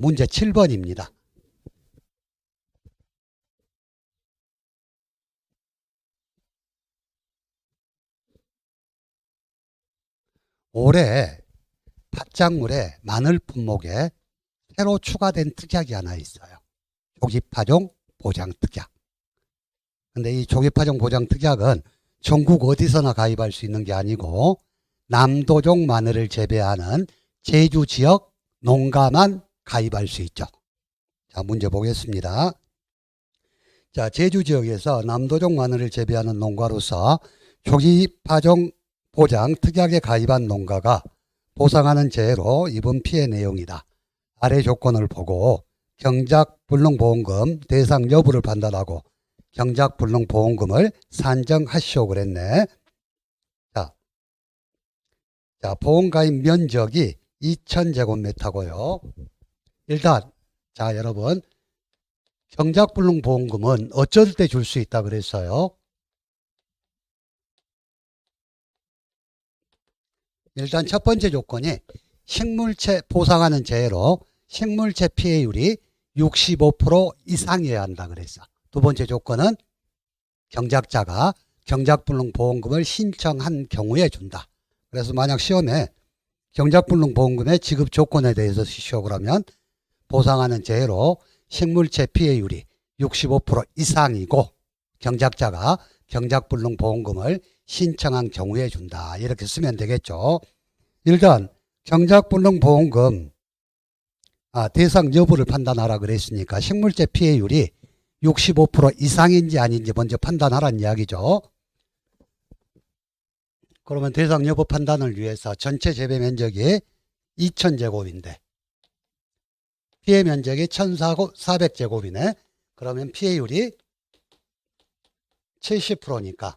문제 7번입니다. 올해 팥작물의 마늘 품목에 새로 추가된 특약이 하나 있어요. 조기파종 보장 특약. 근데 이 조기파종 보장 특약은 전국 어디서나 가입할 수 있는 게 아니고 남도종 마늘을 재배하는 제주 지역 농가만 가입할 수 있죠. 자, 문제 보겠습니다. 자, 제주 지역에서 남도종 마늘을 재배하는 농가로서 조기파종 보장 특약에 가입한 농가가 보상하는 재해로 입은 피해 내용이다. 아래 조건을 보고 경작불능보험금 대상 여부를 판단하고 경작불능보험금을 산정하시오 그랬네. 자, 보험가입 면적이 2000제곱미터고요. 일단 자, 여러분, 경작불능보험금은 어쩔 때 줄 수 있다 그랬어요? 일단 첫 번째 조건이 식물체 보상하는 재해로 식물체 피해율이 65% 이상이어야 한다 그랬어. 두 번째 조건은 경작자가 경작불능보험금을 신청한 경우에 준다. 그래서 만약 시험에 경작불능보험금의 지급 조건에 대해서 시켜 그러면 보상하는 재해로 식물체 피해율이 65% 이상이고 경작자가 경작불능보험금을 신청한 경우에 준다. 이렇게 쓰면 되겠죠. 일단 경작불능보험금 대상 여부를 판단하라 그랬으니까 식물체 피해율이 65% 이상인지 아닌지 먼저 판단하라는 이야기죠. 그러면 대상 여부 판단을 위해서 전체 재배 면적이 2000제곱인데 피해 면적이 1400제곱이네. 그러면 피해율이 70%니까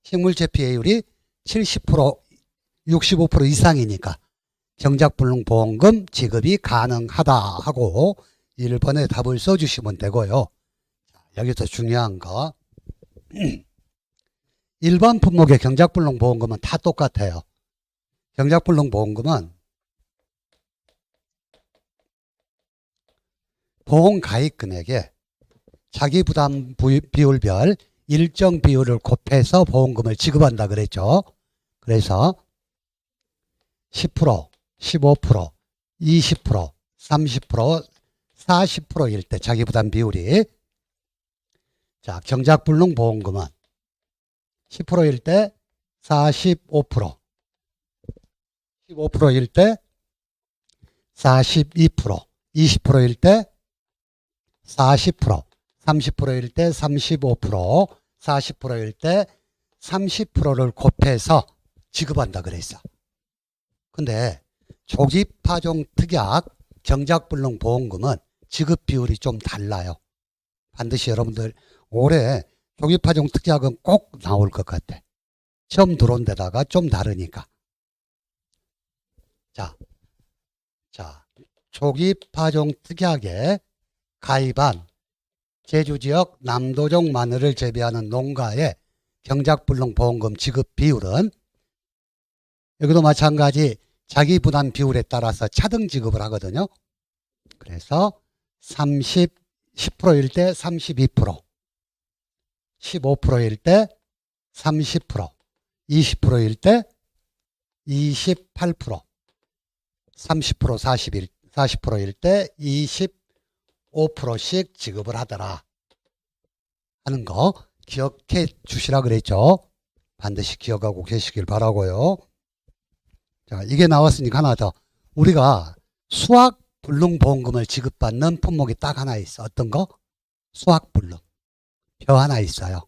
식물체 피해율이 70% 65% 이상이니까 경작불능보험금 지급이 가능하다 하고 1번에 답을 써주시면 되고요. 여기서 중요한 거 일반 품목의 경작불능보험금은 다 똑같아요. 경작불능보험금은 보험가입금액에 자기부담 비율별 일정 비율을 곱해서 보험금을 지급한다 그랬죠. 그래서 10%, 15%, 20%, 30%, 40%일 때 자기부담 비율이 자, 경작불능보험금은 10%일 때 45%, 15%일 때 42%, 20%일 때 40%, 30%일 때 35%, 40%일 때 30%를 곱해서 지급한다 그랬어. 근데 조기파종 특약 경작불능보험금은 지급 비율이 좀 달라요. 반드시 여러분들 올해 조기파종 특약은 꼭 나올 것 같아. 처음 들어온 데다가 좀 다르니까. 자, 조기파종 특약에 가입한 제주지역 남도종 마늘을 재배하는 농가의 경작불능보험금 지급 비율은 여기도 마찬가지 자기부담 비율에 따라서 차등 지급을 하거든요. 그래서 10%일 때 32%, 15%일 때 30%, 20%일 때 28%, 30%, 40%일 때 25%씩 지급을 하더라 하는 거 기억해 주시라 그랬죠. 반드시 기억하고 계시길 바라고요. 자, 이게 나왔으니까 하나 더. 우리가 수확불능보험금을 지급받는 품목이 딱 하나 있어. 어떤 거? 수확불능. 표 하나 있어요.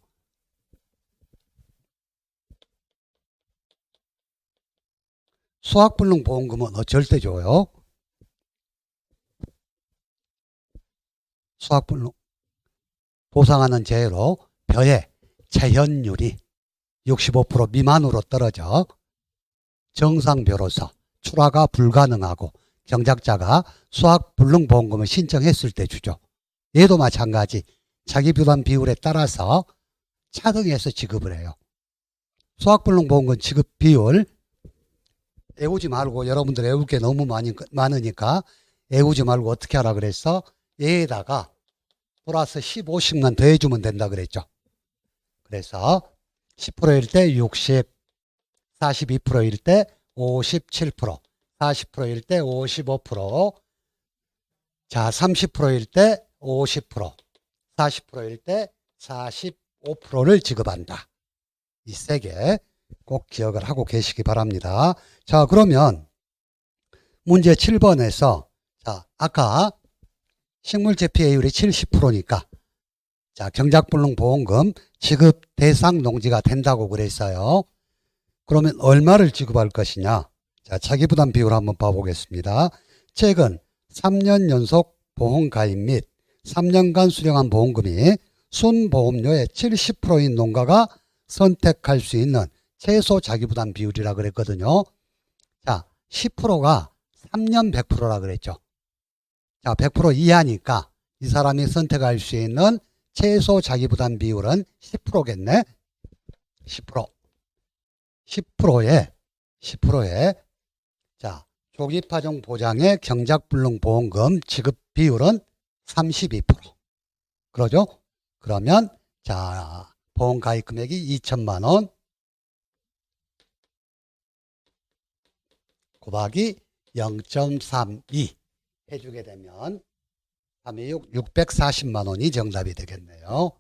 수확불능보험금은 어쩔 때 줘요? 수확불능 보상하는 재해로 벼의 재현율이 65% 미만으로 떨어져 정상벼로서 출하가 불가능하고 경작자가 수확불능보험금을 신청했을 때 주죠. 얘도 마찬가지 자기부담 비율에 따라서 차등해서 지급을 해요. 수확불능보험금 지급 비율 외우지 말고 여러분들 외울 게 너무 많으니까 애우지 말고 어떻게 하라 그랬어? 얘에다가 플러스 15씩만 더해주면 된다 그랬죠. 그래서 10%일 때 60, 42%일 때 57%, 40%일 때 55%, 자, 30%일 때 50%, 40%일 때 45%를 지급한다. 이 세 개 꼭 기억을 하고 계시기 바랍니다. 자, 그러면 문제 7번에서 자, 아까 식물재피해율이 70%니까 자, 경작불능보험금 지급 대상 농지가 된다고 그랬어요. 그러면 얼마를 지급할 것이냐? 자, 차기부담 비율 한번 봐보겠습니다. 최근 3년 연속 보험 가입 및 3년간 수령한 보험금이 순보험료의 70%인 농가가 선택할 수 있는 최소 자기부담 비율이라 그랬거든요. 자, 10%가 3년 100%라 그랬죠. 자, 100% 이하니까 이 사람이 선택할 수 있는 최소 자기부담 비율은 10%겠네. 10%. 10%에 자, 조기파종 보장의 경작불능보험금 지급 비율은 32%. 그러죠? 그러면 자, 보험 가입 금액이 2천만 원 곱하기 0.32 해주게 되면 326 640만 원이 정답이 되겠네요.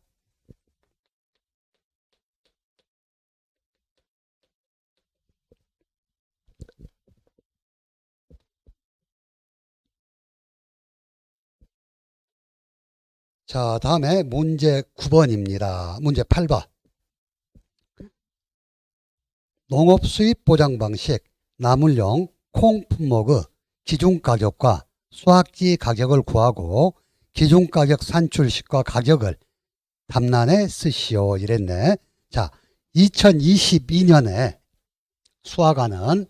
자, 다음에 문제 9번입니다. 문제 8번. 농업수입보장 방식 나물용 콩 품목의 기준가격과 수확지 가격을 구하고 기준가격 산출식과 가격을 답란에 쓰시오 이랬네. 자, 2022년에 수확하는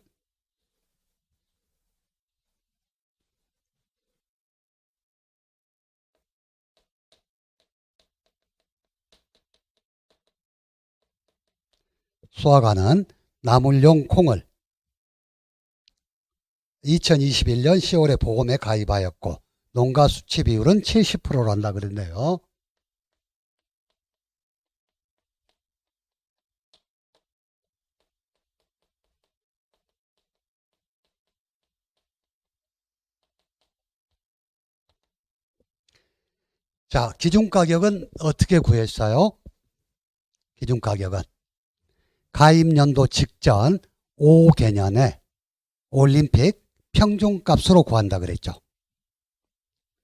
나물용 콩을 2021년 10월에 보험에 가입하였고 농가 수치 비율은 70%란다 그랬네요. 자, 기준가격은 어떻게 구했어요? 기준가격은 가입연도 직전 5개년에 올림픽 평균값으로 구한다 그랬죠.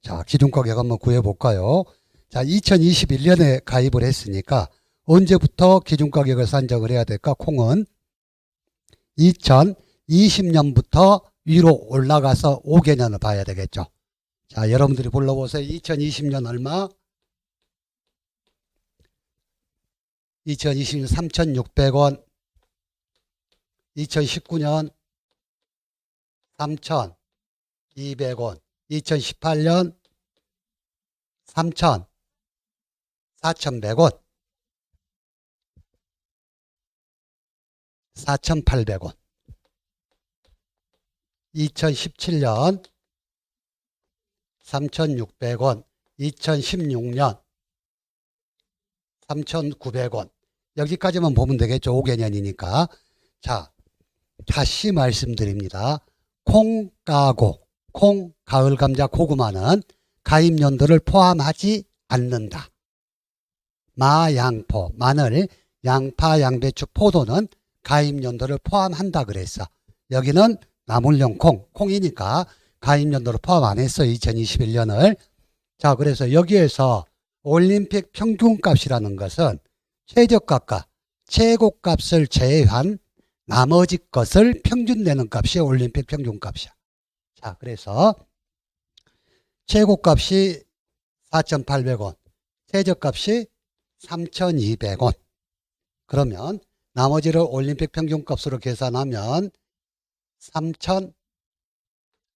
자, 기준가격 한번 구해볼까요? 자, 2021년에 가입을 했으니까 언제부터 기준가격을 산정을 해야 될까? 콩은 2020년부터 위로 올라가서 5개년을 봐야 되겠죠. 자, 여러분들이 불러보세요. 2020년 얼마? 2020년 3,600원, 2019년 3,200원, 2018년 4,100원, 4,800원, 2017년 3,600원, 2016년 3,900원. 여기까지만 보면 되겠죠. 5개년이니까. 자, 다시 말씀드립니다. 콩 까고, 콩, 가을 감자, 고구마는 가입연도를 포함하지 않는다. 마, 양포, 마늘, 양파, 양배추, 포도는 가입연도를 포함한다 그랬어. 여기는 나물용 콩, 콩이니까 가입연도를 포함 안 했어. 2021년을. 자, 그래서 여기에서 올림픽 평균값이라는 것은 최저값과 최고값을 제외한 나머지 것을 평균 내는 값이 올림픽 평균값이야. 자, 그래서 최고값이 4,800원, 최저값이 3,200원. 그러면 나머지를 올림픽 평균값으로 계산하면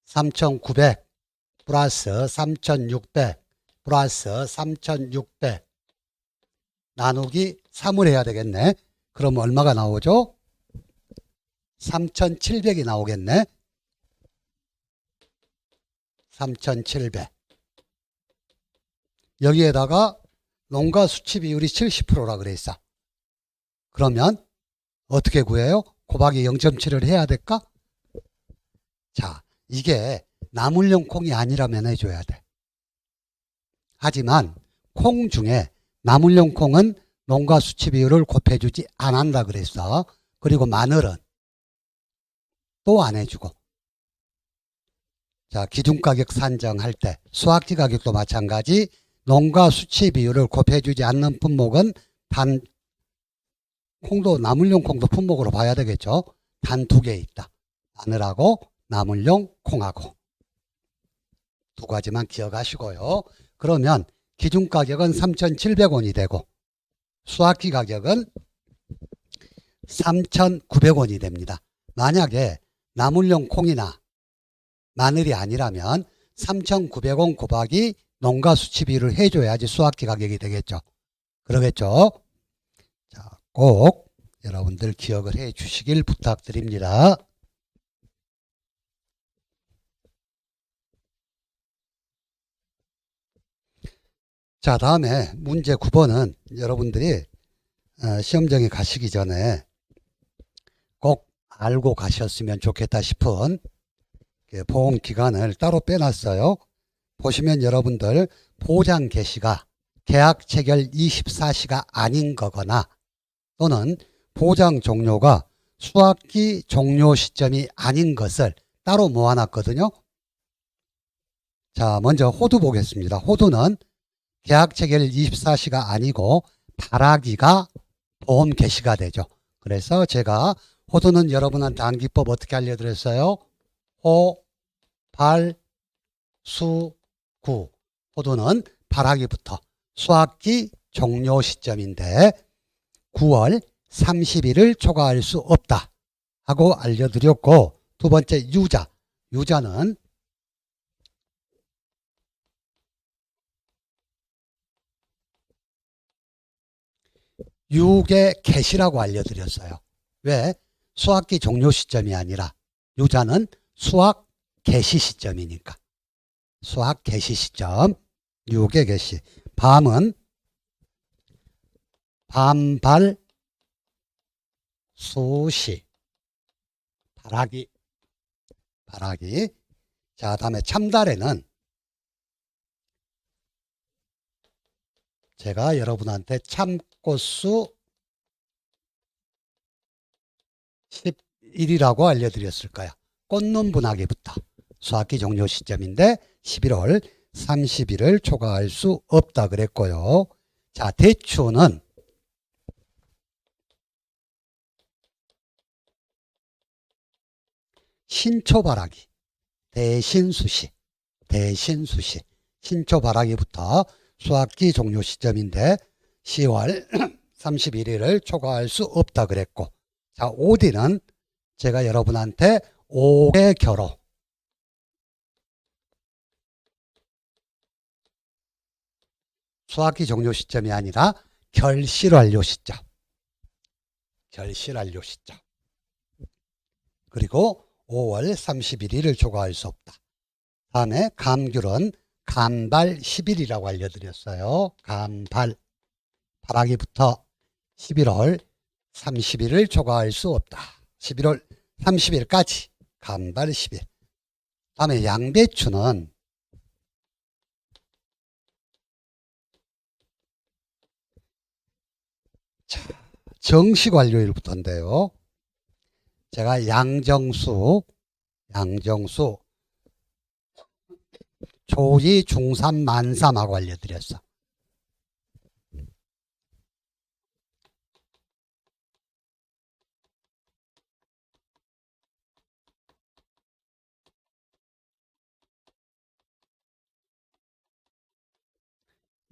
3,900 플러스 3,600 플러스 3,600 나누기 3을 해야 되겠네. 그럼 얼마가 나오죠? 3,700이 나오겠네. 3,700. 여기에다가 농가 수치 비율이 70%라 그랬어. 그러면 어떻게 구해요? 곱하기 0.7을 해야 될까? 자, 이게 나물용 콩이 아니라면 해줘야 돼. 하지만 콩 중에 나물용 콩은 농가 수치 비율을 곱해주지 않는다 그랬어. 그리고 마늘은 또 안 해주고. 자, 기준가격 산정할 때 수확지 가격도 마찬가지 농가 수치 비율을 곱해주지 않는 품목은 단 콩도 나물용 콩도 품목으로 봐야 되겠죠. 단 두 개 있다. 마늘하고 나물용 콩하고 두 가지만 기억하시고요. 그러면 기준가격은 3,700원이 되고 수확기 가격은 3,900원이 됩니다. 만약에 나물용 콩이나 마늘이 아니라면 3,900원 곱하기 농가 수치 비율을 해줘야지 수확기 가격이 되겠죠. 그러겠죠. 자, 꼭 여러분들 기억을 해 주시길 부탁드립니다. 자, 다음에 문제 9번은 여러분들이 시험장에 가시기 전에 꼭 알고 가셨으면 좋겠다 싶은 보험 기간을 따로 빼놨어요. 보시면 여러분들 보장 개시가 계약 체결 24시가 아닌 거거나 또는 보장 종료가 수확기 종료 시점이 아닌 것을 따로 모아놨거든요. 자, 먼저 호두 보겠습니다. 호두는 계약 체결 24시가 아니고 발하기가 보험 개시가 되죠. 그래서 제가 호두는 여러분한테 암기법 어떻게 알려드렸어요? 호, 발, 수, 구. 호두는 발하기부터 수확기 종료 시점인데 9월 30일을 초과할 수 없다 하고 알려드렸고, 두 번째 유자. 유자는 유계 개시라고 알려드렸어요. 왜? 수확기 종료 시점이 아니라 유자는 수확 개시 시점이니까. 수확 개시 시점, 유계 개시. 밤은 밤발 수시. 발하기. 발하기. 자, 다음에 참달에는 제가 여러분한테 참꽃수 11이라고 알려드렸을 거야. 꽃눈 분화기부터 수확기 종료 시점인데 11월 30일을 초과할 수 없다 그랬고요. 자, 대추는 신초발하기, 대신수시, 대신수시, 신초발하기부터 수확기 종료 시점인데 10월 31일을 초과할 수 없다 그랬고, 자, 오디는 제가 여러분한테 옥의 결호, 수확기 종료 시점이 아니라 결실 완료 시점, 결실 완료 시점. 그리고 5월 31일을 초과할 수 없다. 다음에 감귤은 감발 10일이라고 알려드렸어요. 감발. 발하기부터 11월 30일을 초과할 수 없다. 11월 30일까지 감발 10일. 다음에 양배추는 자, 정식 완료일부터인데요. 제가 양정수 조지 중삼 만삼하고 알려드렸어.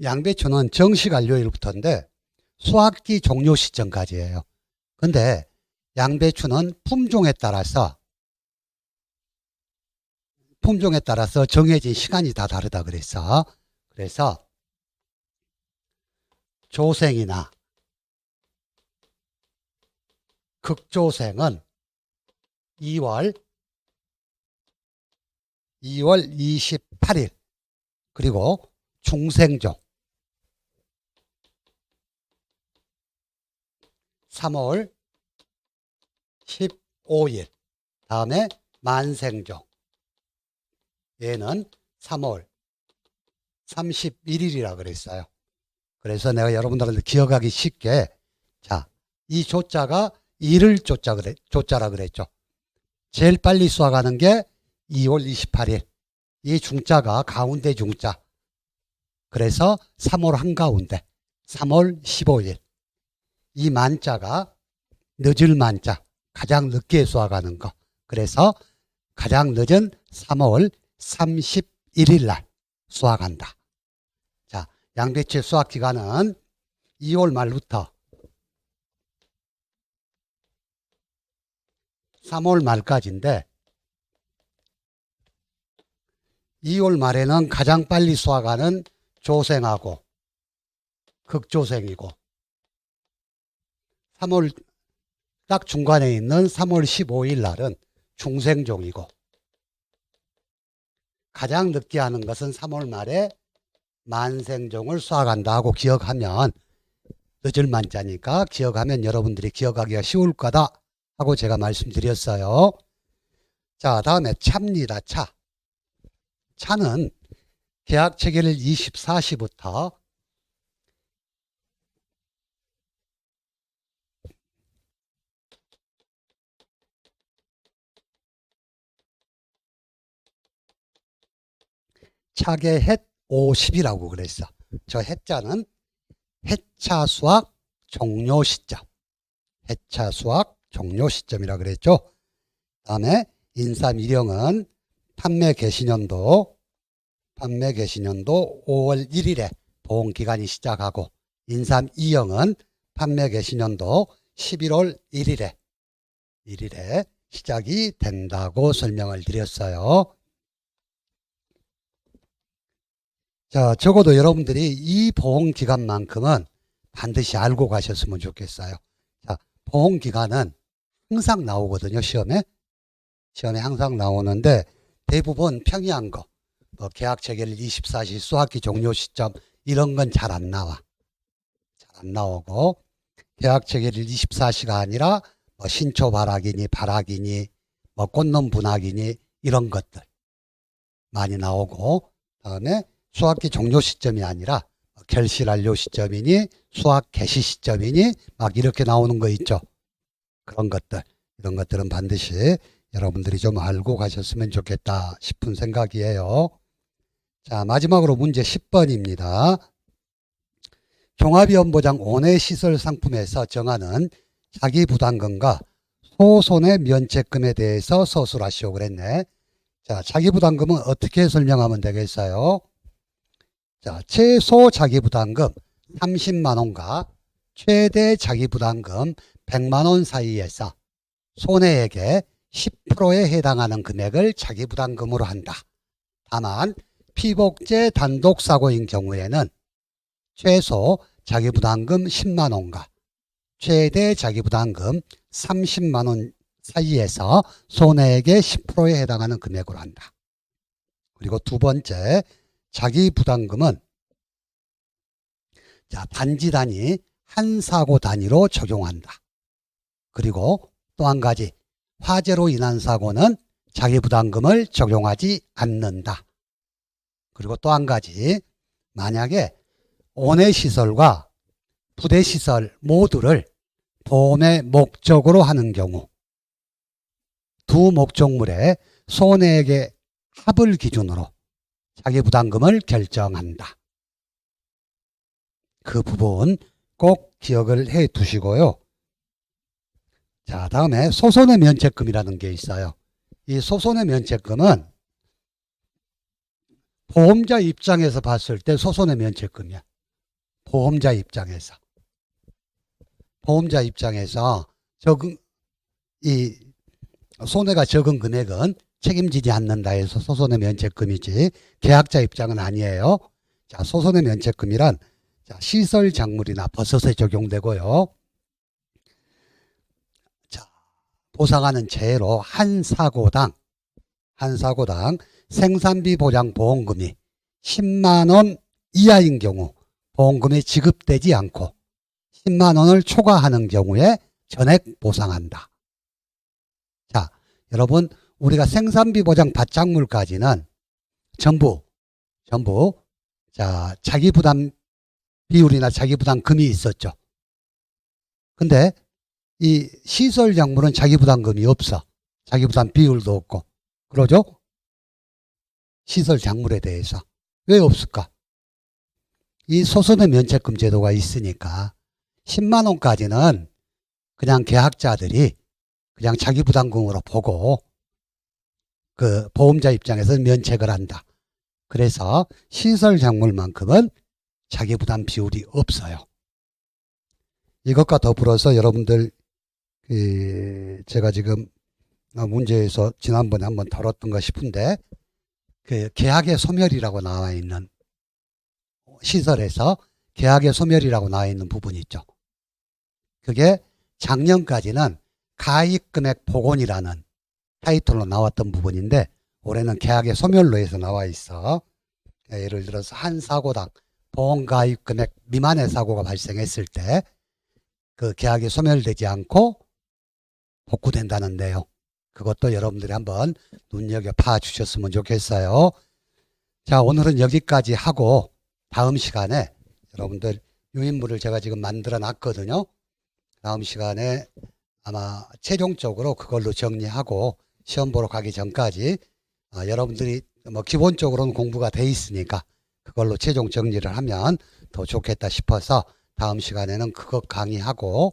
양배추는 정식 완료일부터인데 수확기 종료 시점까지예요. 근데 양배추는 품종에 따라서 정해진 시간이 다 다르다 그랬어. 그래서 조생이나 극조생은 2월 28일 8일. 그리고 중생종 3월 15일. 다음에 만생종. 얘는 3월 31일이라 그랬어요. 그래서 내가 여러분들한테 기억하기 쉽게, 자, 이 조자가 일을 조자라 그랬죠. 제일 빨리 수확하는 게 2월 28일. 이 중자가 가운데 중자. 그래서 3월 한가운데 3월 15일. 이 만자가 늦을 만자, 가장 늦게 수확하는 거. 그래서 가장 늦은 3월 31일 날 수확한다. 자, 양배추 수확 기간은 2월 말부터 3월 말까지인데, 2월 말에는 가장 빨리 수확하는 조생하고 극조생이고, 3월 딱 중간에 있는 3월 15일 날은 중생종이고, 가장 늦게 하는 것은 3월 말에 만생종을 수확한다 하고 기억하면, 늦을 만자니까 기억하면 여러분들이 기억하기가 쉬울 거다 하고 제가 말씀드렸어요. 자, 다음에 차입니다. 차. 차는 계약 체결일 24시부터 차계 햇 50이라고 그랬어. 저 해자는 해차 수확 종료 시점. 해차 수확 종료 시점이라 그랬죠. 다음에 인삼일형은 판매 개시년도 5월 1일에 보험기간이 시작하고, 인삼이형은 판매 개시년도 11월 1일에 시작이 된다고 설명을 드렸어요. 자, 적어도 여러분들이 이 보험기간만큼은 반드시 알고 가셨으면 좋겠어요. 자, 보험기간은 항상 나오거든요. 시험에 항상 나오는데, 대부분 평이한 거, 뭐 계약 체결 24시 수확기 종료 시점 이런 건 잘 안 나와. 잘 안 나오고, 계약 체결 24시가 아니라 뭐 신초 발악이니 발악이니 뭐 꽃놈 분악이니 이런 것들 많이 나오고, 다음에 수확기 종료 시점이 아니라 결실완료 시점이니 수확 개시 시점이니 막 이렇게 나오는 거 있죠. 그런 것들, 이런 것들은 반드시 여러분들이 좀 알고 가셨으면 좋겠다 싶은 생각이에요. 자, 마지막으로 문제 10번입니다. 종합위험보장 원해시설 상품에서 정하는 자기부담금과 소손해 면책금에 대해서 서술하시오 그랬네. 자, 자기부담금은 어떻게 설명하면 되겠어요? 자, 최소 자기부담금 30만원과 최대 자기부담금 100만원 사이에서 손해액의 10%에 해당하는 금액을 자기부담금으로 한다. 다만 피복제 단독사고인 경우에는 최소 자기부담금 10만원과 최대 자기부담금 30만원 사이에서 손해액의 10%에 해당하는 금액으로 한다. 그리고 두 번째, 자기부담금은 자, 단지 단위 한 사고 단위로 적용한다. 그리고 또 한 가지, 화재로 인한 사고는 자기부담금을 적용하지 않는다. 그리고 또 한 가지, 만약에 원해시설과 부대시설 모두를 보험의 목적으로 하는 경우 두 목적물의 손해액의 합을 기준으로 자기부담금을 결정한다. 그 부분 꼭 기억을 해 두시고요. 자, 다음에 소손해 면책금이라는 게 있어요. 이 소손해 면책금은 보험자 입장에서 봤을 때 소손해 면책금이야. 보험자 입장에서 적은 이 손해가 적은 금액은 책임지지 않는다 해서 소손해 면책금이지, 계약자 입장은 아니에요. 자, 소손해 면책금이란 자, 시설 작물이나 버섯에 적용되고요. 자, 보상하는 재해로 한 사고당 생산비 보장 보험금이 10만 원 이하인 경우 보험금이 지급되지 않고 10만 원을 초과하는 경우에 전액 보상한다. 자, 여러분 우리가 생산비 보장 바짝물까지는 전부 자, 자기 부담 비율이나 자기 부담금이 있었죠. 근데 이 시설 작물은 자기 부담금이 없어. 자기 부담 비율도 없고. 그러죠? 시설 작물에 대해서. 왜 없을까? 이 소선의 면책금 제도가 있으니까 10만 원까지는 그냥 계약자들이 그냥 자기 부담금으로 보고 그 보험자 입장에서 면책을 한다. 그래서 시설 작물만큼은 자기 부담 비율이 없어요. 이것과 더불어서 여러분들 제가 지금 문제에서 지난번에 한번 다뤘던가 싶은데 그 계약의 소멸이라고 나와 있는 시설에서 계약의 소멸이라고 나와 있는 부분이 있죠. 그게 작년까지는 가입금액 복원이라는 타이틀로 나왔던 부분인데 올해는 계약의 소멸로 해서 나와 있어. 예를 들어서 한 사고당 보험가입금액 미만의 사고가 발생했을 때 그 계약이 소멸되지 않고 복구된다는 내용. 그것도 여러분들이 한번 눈여겨봐 주셨으면 좋겠어요. 자, 오늘은 여기까지 하고 다음 시간에 여러분들 유인물을 제가 지금 만들어 놨거든요. 다음 시간에 아마 최종적으로 그걸로 정리하고 시험 보러 가기 전까지 여러분들이 뭐 기본적으로는 공부가 돼 있으니까 그걸로 최종 정리를 하면 더 좋겠다 싶어서 다음 시간에는 그것 강의하고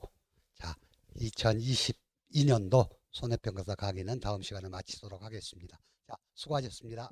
자 2022년도 손해평가사 강의는 다음 시간에 마치도록 하겠습니다. 자, 수고하셨습니다.